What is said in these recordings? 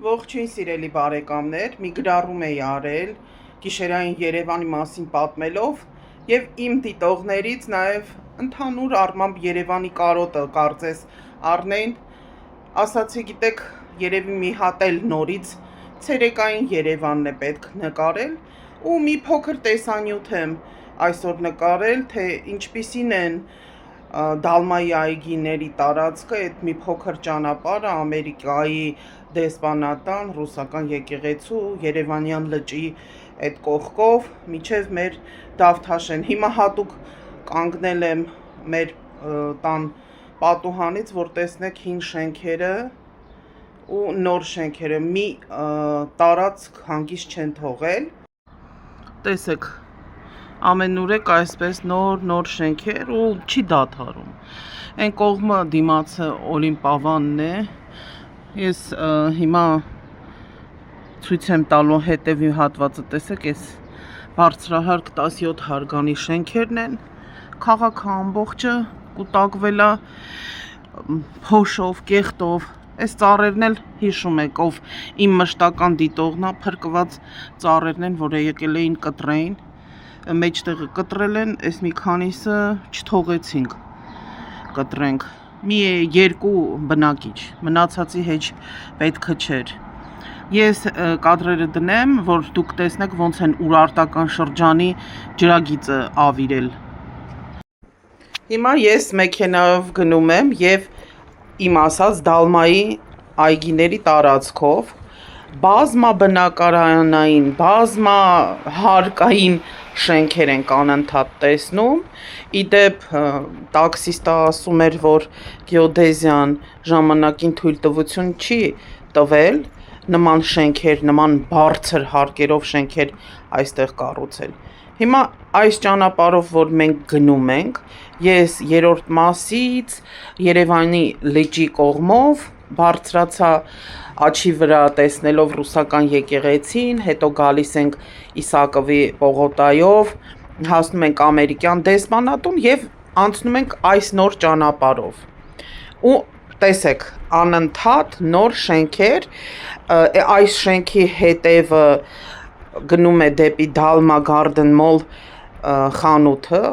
Ողջույն սիրելի բարեկամներ, մի գրառում էի արել գիշերային Երևանի մասին պատմելով եւ իմ դիտողներից նաեւ ընդհանուր առմամբ Երևանի կարոտը կարծես առնեն, ասացի գիտեք, երևի մի հատ էլ նորից ցերեկային Երևանն է պետք նկարել ու մի փոքր տեսանյութ եմ այսօր նկարել, թե ինչպիսին են Դալմայի այգիների տարածքը, այդ մի փոքր ճանապարհը Ամերիկայի դեսպանատան, ռուսական եկեղեցու, Երևանյան լճի այդ կողքով միջև մեր Դավթաշեն։ Հիմա հատուկ կանգնել եմ մեր տան պատուհանից, որ տեսնեք հին շենքերը ու նոր շենքերը, մի տարածք հանգիստ չեն թողել։ Տեսեք, ամենուրեք այսպես նոր շենքեր ու չի դադարում։ Այն կողմը դիմացը Օլիմպիավանն է։ Ես հիմա ցույց եմ տալու հետևի հատվածը, տեսեք, այս բարձրահարկ 17 հարգանի շենքերն են։ Քաղաքը ամբողջը կուտակվել է փոշով, կեղտով։ Այս ծառերն էլ հիշում եք, ով իմ մշտական դիտողն է, փրկված ծառերն են, որ եկել էին կտրեին, մեջտեղը կտրել են, այս մի քանիսը չթողեցինք կտրենք, մի երկու բնակիչ, մնացածի հեչ պետքը չէր։ Ես կադրերը դնեմ, որ դուք տեսնեք ոնց են Ուրարտական շրջանի ջրագիծը ավիրել։ Հիմա ես մեքենայով գնում եմ եւ իմ ասած Դալմայի այգիների տարածքով բազմա բնակարանային, բազմա հարկային շենքեր ենք անընդհատ տեսնում։ Իդեպ տաքսիստը ասում էր, որ գեոդեզիան ժամանակին թույլտվություն չի տվել նման շենքեր, նման բարձր հարկերով շենքեր այստեղ կառուցել։ Հիմա այս ճանապարհով, որ մենք գնում ենք, ես երրորդ մասից Երևանի լճի կողմով բարձրացա աչի վրա տեսնելով ռուսական եկեղեցին, հետո գալիս ենք Իսակովի պողոտայով, հասնում ենք Ամերիկյան դեսպանատուն եւ անցնում ենք այս նոր ճանապարհով։ Ու տեսեք, անընդհատ նոր շենքեր, այս շենքի հետևը գնում է դեպի Dalma Garden Mall խանութը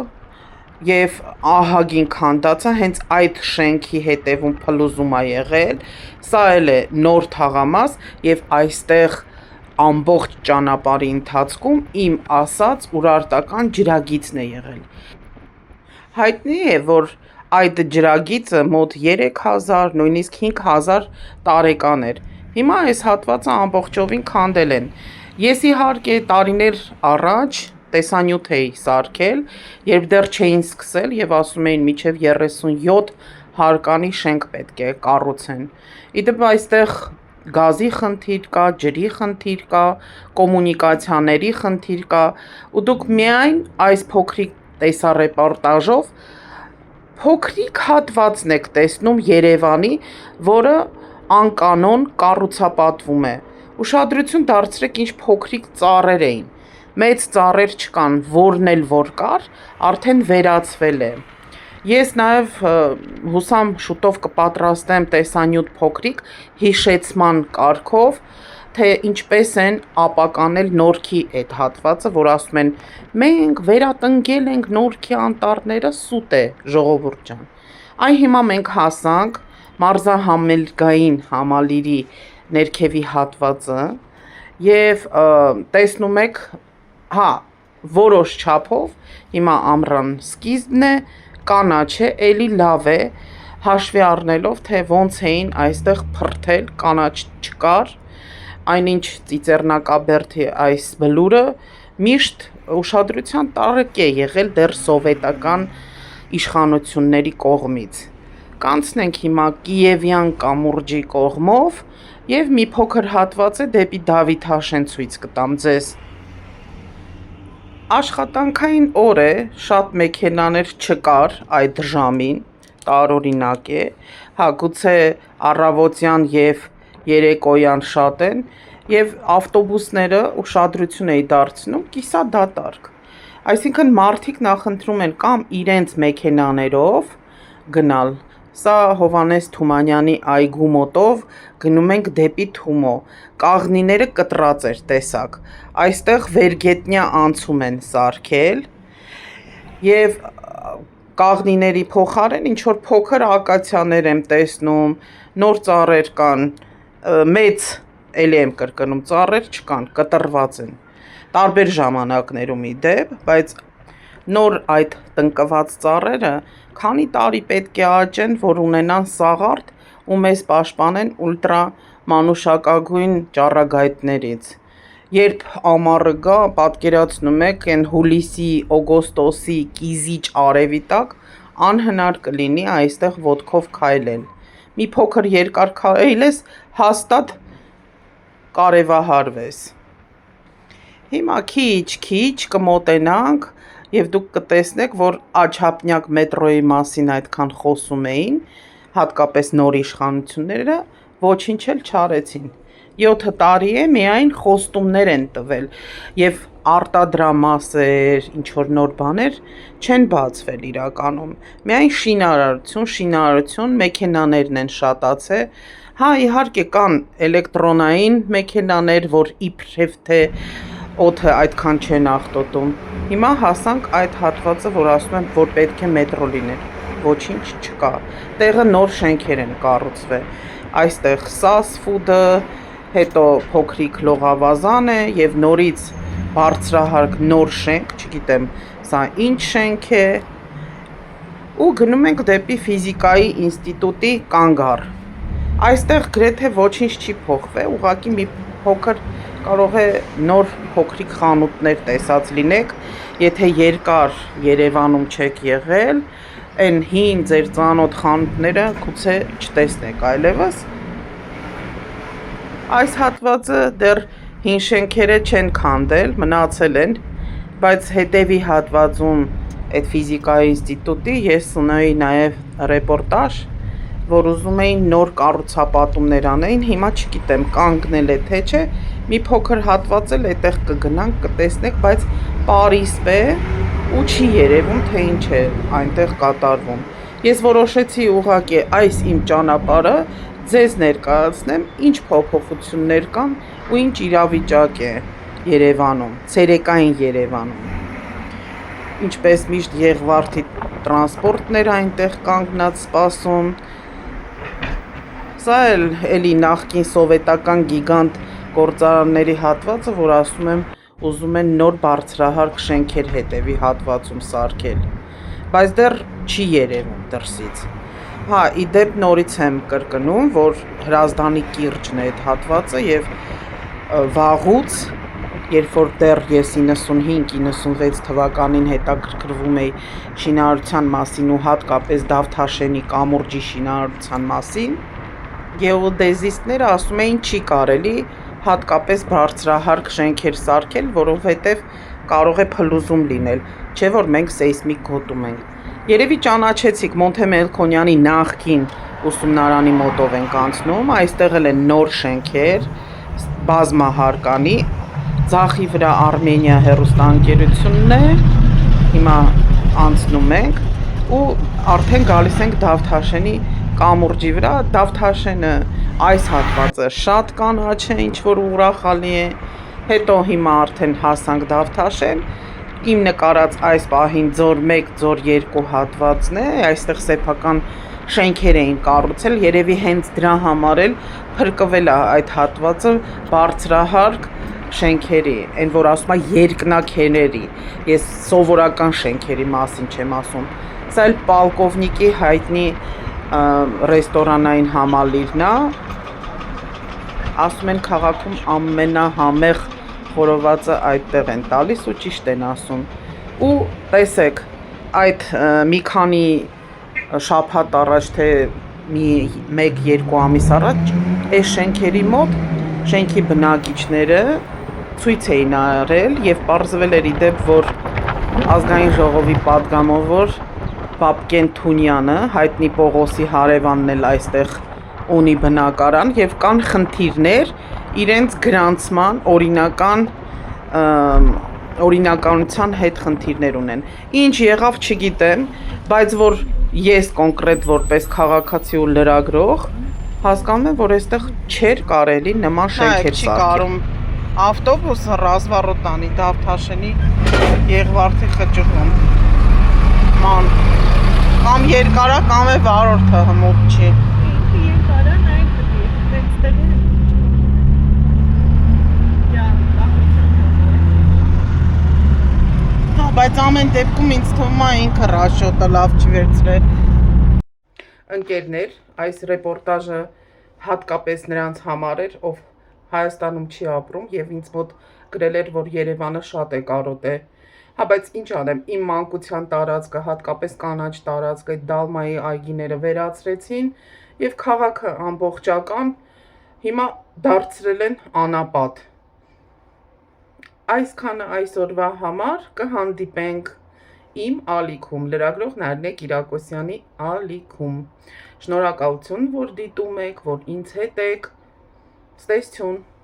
եւ ահագին քանդածը հենց այդ շենքի հետևում փլուզում է եղել, սա էլ է նոր թաղամաս եւ այստեղ ամբողջ ճանապարհի ընթացքում իմ ասած Ուրարտական ջրագիծն է եղել։ Հայտնի է, որ այդ ջրագիծը մոտ 3000, նույնիսկ 5000 տարեկան էր։ Հիմա այս հատվածը ամբողջովին քանդել են։ Ես իհարկե տարիներ առաջ տեսանյութ էի սարքել, երբ դեռ չէին սկսել եւ ասում էին մինչեւ 37 հարկանի շենք պետք է կառուցեն։ Իդեպ այստեղ գազի խնդիր կա, ջրի խնդիր կա, կոմունիկացիաների խնդիր կա, ու դուք միայն այս փոքրիկ տեսարեպորտաժով փոքրիկ հատվածն եք տեսնում Երևանի, որը անկանոն կառուցապատվում է։ Ուշադրություն դարձրեք, ինչ փոքրիկ ծառեր էին։ Մեծ ծառեր չկան, որն էլ որ կար, արդեն վերացվել է։ Ես նաև հուսամ շուտով կպատրաստեմ տեսանյութ փոքրիկ հիշեցման կարգով, թե ինչպես են ապականել Նորքի այդ հատվածը, որ ասում են մենք վերատնկել ենք Նորքի անտառները, սուտ է, ժողովուրդ ջան։ Այ հիմա մենք հասանք մարզահամերգային համալիրի ներքևի հատվածը եւ տեսնում եք, հա, որոշ չափով հիմա ամռան սկիզբն է, կանաչ է, էլի լավ է, հաշվի առնելով, թե ոնց էին այստեղ փրթել, կանաչ չկար, այնինչ ծիծեռնակաբերդի այս բլուրը միշտ ուշադրության տակ է եղել դեռ սովետական իշխանությունների կողմից։ Կանցնենք հիմա Կիևյան կամուրջի կողմով եւ մի փոքր հատված է դեպի Դավիթաշեն ցույց կտամ ձեզ։ Աշխատանքային օր է, շատ մեքենաներ չկար այդ ժամին, տարօրինակ է, հա գուցե առավոտյան եւ երեկոյան շատ են, եւ ավտոբուսները ուշադրություն էի դարձնում կիսադատարկ։ Այսինքն մարդիկ նախընտրում են կամ իրենց մեքենաներով գնալ Սա Հովանես Թումանյանի այգու մոտով գնում ենք դեպի Թումո։ Կաղնիները կտրած էր տեսակ։ Այստեղ վերգետնյա անցում են սարքել եւ կաղնիների փոխարեն ինչ որ փոքր ակացիաներ եմ տեսնում, նոր ծառեր կան, մեծ էլի եմ կրկնում, ծառեր չկան, կտրված են։ Տարբեր ժամանակներում ի դեպ, բայց նոր այդ տնկված ծառերը քանի տարի պետք է աճեն, որ ունենան սաղարդ ու մեզ պաշտպանեն ուլտրա մանուշակագույն ճառագայթներից։ Երբ ամառը գա, պատկերացնում եք այն հուլիսի, օգոստոսի կիզիչ արևի տակ անհնար կլինի այստեղ ոտքով քայլել։ Մի փոքր երկար քայլես, հաստատ կարևահարվես։ Հիմա քիչ կմոտենանք եւ դուք կտեսնեք, որ Աչափնյակ մետրոյի մասին այդքան խոսում էին, հատկապես նոր իշխանությունները ոչինչ էլ չարեցին։ 7 տարի է միայն խոստումներ են տվել եւ արտադրամասեր, ինչ որ նոր բաներ չեն բացվել իրականում։ Միայն շինարարություն, մեքենաներն են շատացել։ Հա, իհարկե կան էլեկտրոնային մեքենաներ, որ իբրև թե օդը այդքան չեն աղտոտում։ Հիմա հասանք այդ հատվածը, որ ասում եմ, որ պետք է մետրո լիներ։ Ոչինչ չկա։ Տեղը նոր շենքեր են կառուցվել։ Այստեղ SAS Food-ը, հետո փոքրիկ լողավազան է եւ նորից բարձրահարկ նոր շենք, չգիտեմ, սա ինչ շենք է։ Ու գնում ենք դեպի ֆիզիկայի ինստիտուտի կանգառ։ Այստեղ գրեթե ոչինչ չի փոխվել, ուղղակի մի փոքր կարող է նոր փոքրիկ խանութներ տեսած լինեք, եթե երկար Երևանում չեք եղել, այն հին ձեր ծանոթ խանութները գուցե չտեսնեք այլևս։ Այս հատվածը դեռ հին շենքերը չեն քանդել, մնացել են, բայց հետևի հատվածում այդ ֆիզիկայի ինստիտուտի ես ունեի նաև ռեպորտաժ, որ ուզում էին նոր կառուցապատումներ անեին, հիմա չգիտեմ կանգնել է թե չէ, մի փոքր հատված էլ այդտեղ կգնանք, կտեսնեք, բայց Պարիսպ է ու չի երևում, թե ինչ է այնտեղ կատարվում։ Ես որոշեցի ուղղակի այս իմ ճանապարհը ձեզ ներկայացնեմ, ինչ փոփոխություններ կան ու ինչ իրավիճակ է Երևանում, ցերեկային Երևանում։ Ինչպես միշտ Եղվարդի տրանսպորտներ այնտեղ կանգնած սպասում։ Սա էլի նախկին սովետական գիգանտ գործարանների հատվածը, որ ասում եմ, ուզում են նոր բարձրահարկ շենքեր հետևի հատվածում սարքել, բայց դեռ չի երևում դրսից։ Հա, ի դեպ նորից եմ կրկնում, որ Հրազդանի կիրճն է այդ հատվածը եւ վաղուց, երբ որ դեռ ես 95-96 թվականին հետաքրքրվում էի շինարարության մասին ու հատկապես Դավթաշենի կամուրջի շինարարության մասին, գեոդեզիստները ասում էին չի կարելի հատկապես բարձրահարկ շենքեր սարքել, որովհետև կարող է փլուզում լինել, չէ որ մենք սեյսմիկ գոտում ենք։ Երևի ճանաչեցիք Մոնթե Մելքոնյանի նախկին ուսումնարանի մոտով ենք անցնում, այստեղ էլ են նոր շենքեր, բազմահարկանի, ձախի վրա Արմենիա հեռուստաընկերությունն է, հիմա անցնում ենք ու արդեն գալիս ենք Դավթաշենի կամուրջի վրա, Դավթաշենը այս հատվածը շատ կանաչ է, ինչ որ ուրախալի է, հետո հիմա արդեն հասանք Դավթաշեն, իմ նկարած այս պահին ձոր 1, ձոր 2 հատվածն է, այստեղ սեփական շենքեր էին կառուցել, երևի հենց դրա համար էլ փրկվել է այդ հատվածը բարձրահարկ շենքերի, այն որ ասում է երկնաքերերի, ես սովորական շենքերի մասին չեմ ասում, սա էլ Պալկովնիկի հայտնի ռեստորանային համալիրն է, ասում են քաղաքում ամենահամեղ խորովածը այդտեղ են տալիս ու ճիշտ են ասում։ Ու տեսեք, այդ մի քանի շաբաթ առաջ թե 1-2 ամիս առաջ այս շենքերի մոտ շենքի բնակիչները ցույց էին արել եւ պարզվել էր իդեպ, որ ազգային ժողովի պատգամավոր Պապկեն Թունյանը, հայտնի Պողոսի հարևանն էլ այստեղ ունի բնակարան եւ կան խնդիրներ իրենց գրանցման օրինականության հետ խնդիրներ ունեն։ Ինչ եղավ չգիտեմ, բայց որ ես կոնկրետ որպես քաղաքացի ու լրագրող հասկանում եմ, որ այստեղ չէր կարելի նման շենքեր չի սարքել։ կարում ավտոբուսը ռազմառոտանի Դավթաշենի Եղվարդի խճուղում ման կամ երկարա կամ է վարորդը հմուտ չի։ Ինքը երկարա նայեք դեպի այստեղ Հա, բայց ամեն դեպքում ինձ թվում է ինքը ռաշոտը լավ չի վերցրել։ Ընկերներ, այս ռեպորտաժը հատկապես նրանց համար էր, ով Հայաստանում չի ապրում եւ ինձ մոտ գրել էր, որ Երևանը շատ է կարոտե։ Հա, բայց ինչ անեմ, իմ մանկության տարածքը, հատկապես կանաչ տարածքը, այդ Դալմայի այգիները վերացրեցին եւ քաղաքը ամբողջական հիմա դարձրել են անապատ։ Այսքանը այսօրվա համար կհանդիպենք իմ ալիքում, լրագրող Նարինե Կիրակոսյանի ալիքում։ Շնորհակալություն, որ դիտում եք, որ ինձ հետ եք։ Stay tuned.